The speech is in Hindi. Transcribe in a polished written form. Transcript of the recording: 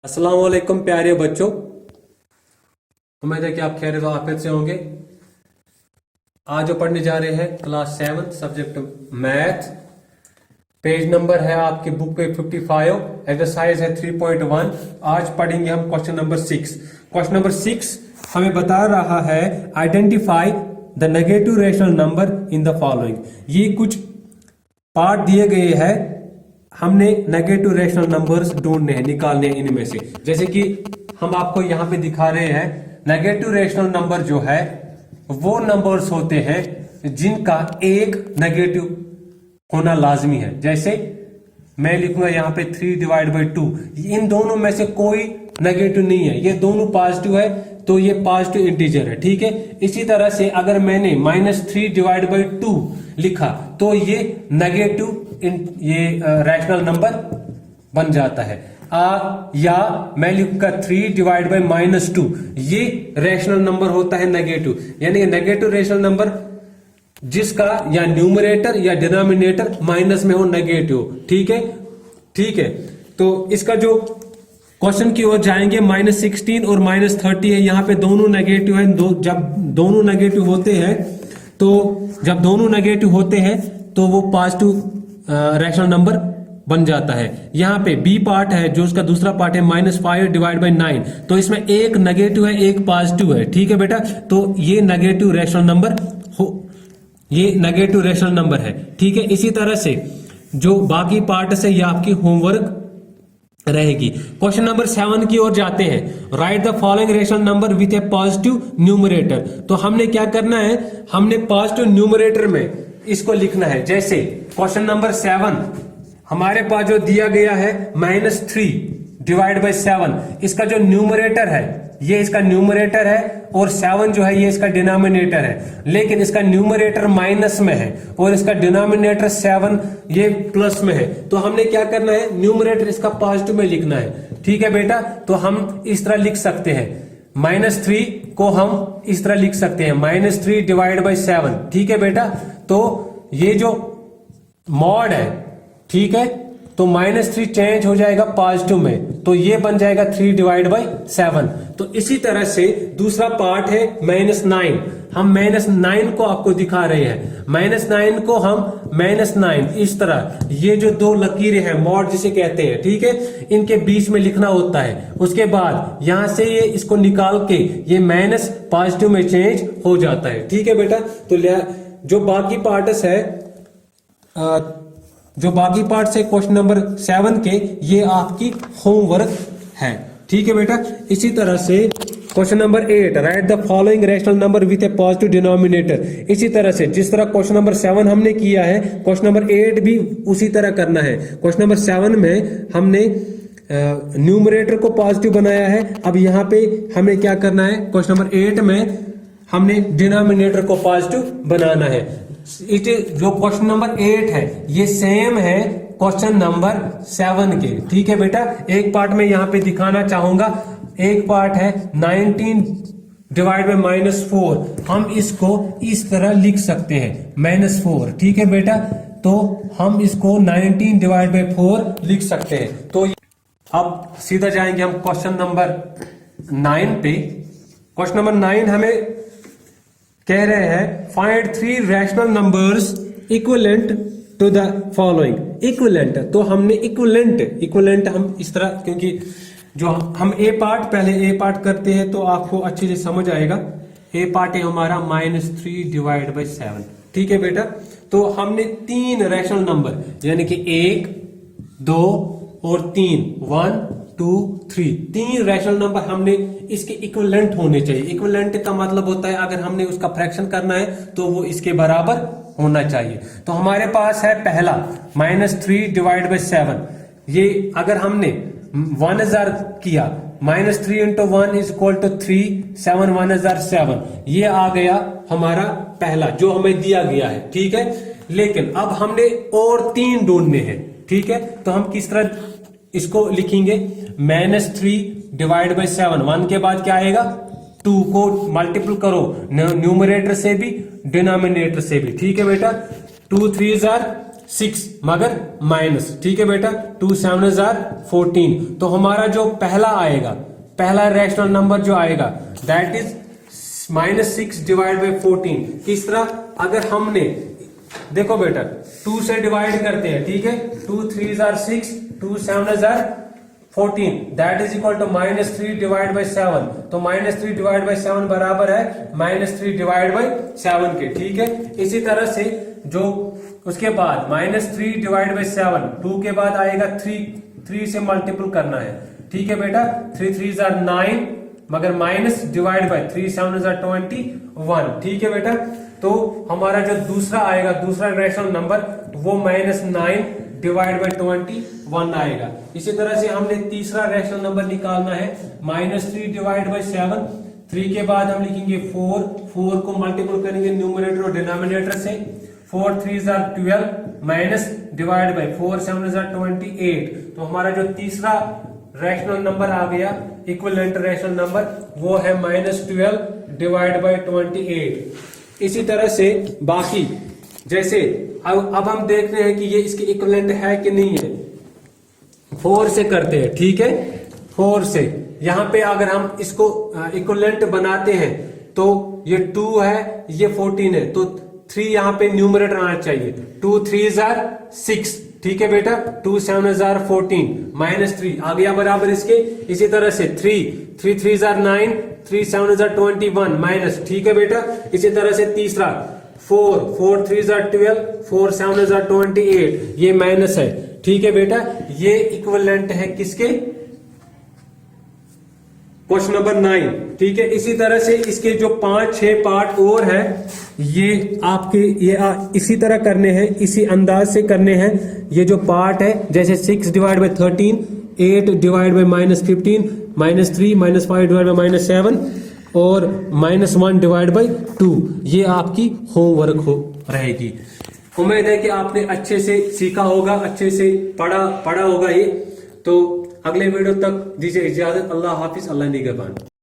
अस्सलाम वालेकुम प्यारे बच्चों। उम्मीद है कि आप खैर आफियत से होंगे। आज जो पढ़ने जा रहे हैं class 7 subject math. Page number है आपकी बुक पे 55, एक्सरसाइज है 3.1। आज पढ़ेंगे हम क्वेश्चन नंबर 6। क्वेश्चन नंबर 6 हमें बता रहा है identify the negative rational number in the following. ये कुछ पार्ट दिए गए हैं, हमने नेगेटिव रेशनल नंबर्स ढूंढने हैं, निकालने हैं इनमें से। जैसे कि हम आपको यहां पे दिखा रहे हैं, नेगेटिव रेशनल नंबर जो है वो नंबर्स होते हैं जिनका एक नेगेटिव होना लाजमी है। जैसे मैं लिखूंगा यहां पे 3/2। इन दोनों में से कोई नेगेटिव नहीं है, ये दोनों पॉजिटिव है तो ये पॉजिटिव इंटीजर है, ठीक है। इसी तरह से अगर मैंने -3/2 लिखा तो ये नेगेटिव ये रैशनल नंबर बन जाता है। या मैं लिखूंगा 3/-2, ये रैशनल नंबर होता है नेगेटिव। यानी नेगेटिव रैशनल नंबर जिसका या न्यूमरेटर या डिनोमिनेटर माइनस में हो, नेगेटिव, ठीक है। ठीक है, तो इसका जो क्वेश्चन की ओर जाएंगे, -16 और -30 है, यहां पे दोनों नेगेटिव है। जब दोनों नेगेटिव होते हैं तो वो पॉजिटिव रैशनल नंबर बन जाता है। यहां पे बी पार्ट है जो उसका दूसरा पार्ट है -5/9, तो इसमें एक नेगेटिव है एक पॉजिटिव है, ठीक है बेटा। तो ये नेगेटिव रैशनल नंबर है, ठीक है। इसी तरह से जो बाकी पार्ट है ये आपकी होमवर्क रहेगी। क्वेश्चन नंबर 7 की ओर जाते हैं। Right the following rational number with A positive numerator. तो हमने क्या करना है, हमने पॉजिटिव न्यूमरेटर में इसको लिखना है। जैसे क्वेश्चन नंबर 7 हमारे पास जो दिया गया है -3/7, इसका जो न्यूमरेटर है ये इसका न्यूमरेटर है और 7 जो है ये इसका डिनोमिनेटर है। लेकिन इसका न्यूमरेटर माइनस में है और इसका डिनोमिनेटर 7 ये प्लस में है। तो हमने क्या करना है, न्यूमरेटर इसका पॉजिटिव में लिखना है, ठीक है बेटा। तो हम इस तरह लिख सकते हैं, -3 को हम इस तरह लिख सकते हैं -3/7, ठीक है बेटा। तो ये जो मॉड है, ठीक है, तो -3 चेंज हो जाएगा पॉजिटिव में, तो ये बन जाएगा 3/7। तो इसी तरह से दूसरा पार्ट है -9। हम -9 को आपको दिखा रहे हैं, -9 को हम -9 इस तरह, ये जो दो लकीरें हैं मॉड जिसे कहते हैं, ठीक है, इनके बीच में लिखना होता है। उसके बाद यहां से ये इसको निकाल के ये माइनस पॉजिटिव में चेंज हो जाता है, ठीक है बेटा। तो जो बाकी पार्ट्स है क्वेश्चन नंबर 7 के, ये आपकी होमवर्क है, ठीक है बेटा। इसी तरह से question number 8, right the following rational number with A positive denominator. इसी तरह से जिस तरह क्वेश्चन नंबर 7 हमने किया है, क्वेश्चन नंबर 8 भी उसी तरह करना है। क्वेश्चन नंबर 7 में हमने न्यूमरेटर को पॉजिटिव बनाया है। अब यहाँ पे हमें क्या करना है, क्वेश्चन नंबर 8 में हमने डिनोमिनेटर को पॉजिटिव बनाना है। जो क्वेश्चन नंबर 8 है ये सेम है क्वेश्चन नंबर 7 के, ठीक है बेटा। एक पार्ट में यहां पे दिखाना चाहूंगा, एक पार्ट है 19/-4, हम इसको इस तरह लिख सकते हैं -4, ठीक है बेटा। तो हम इसको 19/4 लिख सकते हैं। तो अब सीधा जाएंगे हम क्वेश्चन नंबर 9 पे। क्वेश्चन नंबर 9 हमें कह रहे हैं find 3 rational numbers equivalent to the following. Equivalent, तो हमने इक्विवेलेंट हम इस तरह, क्योंकि जो हम ए पार्ट करते हैं तो आपको अच्छे से समझ आएगा। ए पार्ट है हमारा -3/7, ठीक है बेटा। तो हमने 3 रैशनल नंबर यानी कि 1, 2 और 3, 1, 2, 3 रैशनल नंबर हमने इसके इक्विवेलेंट होने चाहिए। इक्विवेलेंट का मतलब होता है अगर हमने उसका फ्रैक्शन करना है तो वो इसके बराबर होना चाहिए। तो हमारे पास है पहला -3/7। ये अगर हमने 1000 किया, -3 × 1 = 3, 7 1 = 7, ये आ गया हमारा पहला जो हमें दिया गया है, ठीक है। लेकिन अब हमने और 3 ढूंढने हैं, ठीक है। तो हम किस तरह इसको लिखेंगे, -3/7, 1 के बाद क्या आएगा, 2 को मल्टीपल करो न्यूमरेटर से भी डिनोमिनेटर से भी, ठीक है बेटा। 2 3 = 6 मगर माइनस, ठीक है बेटा। 2 7 14। तो हमारा जो पहला आएगा, पहला रैशनल नंबर जो आएगा दैट इज -6 डिवाइड बाई 14। किस तरह, अगर हमने देखो बेटा 2 से डिवाइड करते हैं, ठीक है। 2 3 6, 2 7 14 that is equal to -3 divide by 7। तो -3 डिवाइड बाई 7 बराबर है -3 डिवाइड बाई 7 के, ठीक है। इसी तरह से जो उसके बाद -3 डिवाइड बाई 7, 2 के बाद आएगा 3 से मल्टीपल करना है, ठीक है बेटा। 3 3 9 मगर माइनस डिवाइड बाई 3 7 21, ठीक है बेटा। तो हमारा जो दूसरा आएगा, दूसरा रैशनल नंबर, वो -9 डिवाइड बाई 21 आएगा। इसी तरह से हमने तीसरा रैशनल नंबर निकालना है, -3 डिवाइड बाई 7। 3 के बाद हम लिखेंगे 4 को मल्टीपल करेंगे न्यूमरेटर और डिनोमिनेटर से। 4 3 12 माइनस डिवाइड बाई 4 7 28। तो हमारा जो तीसरा रैशनल नंबर आ गया, इक्विवेलेंट रैशनल नंबर, वो है -12 डिवाइड बाई 28। इसी तरह से बाकी जैसे अब हम देख रहे हैं कि ये इसके इक्विवेलेंट है कि नहीं है। 4 से करते हैं, ठीक है। 4 से यहां पे अगर हम इसको इक्विवेलेंट बनाते हैं तो ये 2 है, ये 14 है, तो 3 यहां पे न्यूमरेटर आना चाहिए। 2 3 6, ठीक है बेटा। 2 7 14 -3 आ गया बराबर इसके। इसी तरह से 3 3 9, 3 7 21 माइनस, ठीक है बेटा। इसी तरह से तीसरा 4 3 12, 4 7 28, ये माइनस है, ठीक है बेटा। ये इक्विवेलेंट है किसके, क्वेश्चन नंबर 9, ठीक है। इसी तरह से इसके जो 5-6 पार्ट और है, ये आपके इसी तरह करने हैं, इसी अंदाज से करने हैं। ये जो पार्ट है, जैसे 6 divide by 13, 8 divide by -15, -3 -5 divide by -7 और -1 डिवाइड बाई 2, ये आपकी होमवर्क रहेगी। उम्मीद है कि आपने अच्छे से सीखा होगा, अच्छे से पढ़ा होगा ये। तो अगले वीडियो तक दीजिए इजाजत। अल्लाह हाफिज, अल्लाह निगहबान।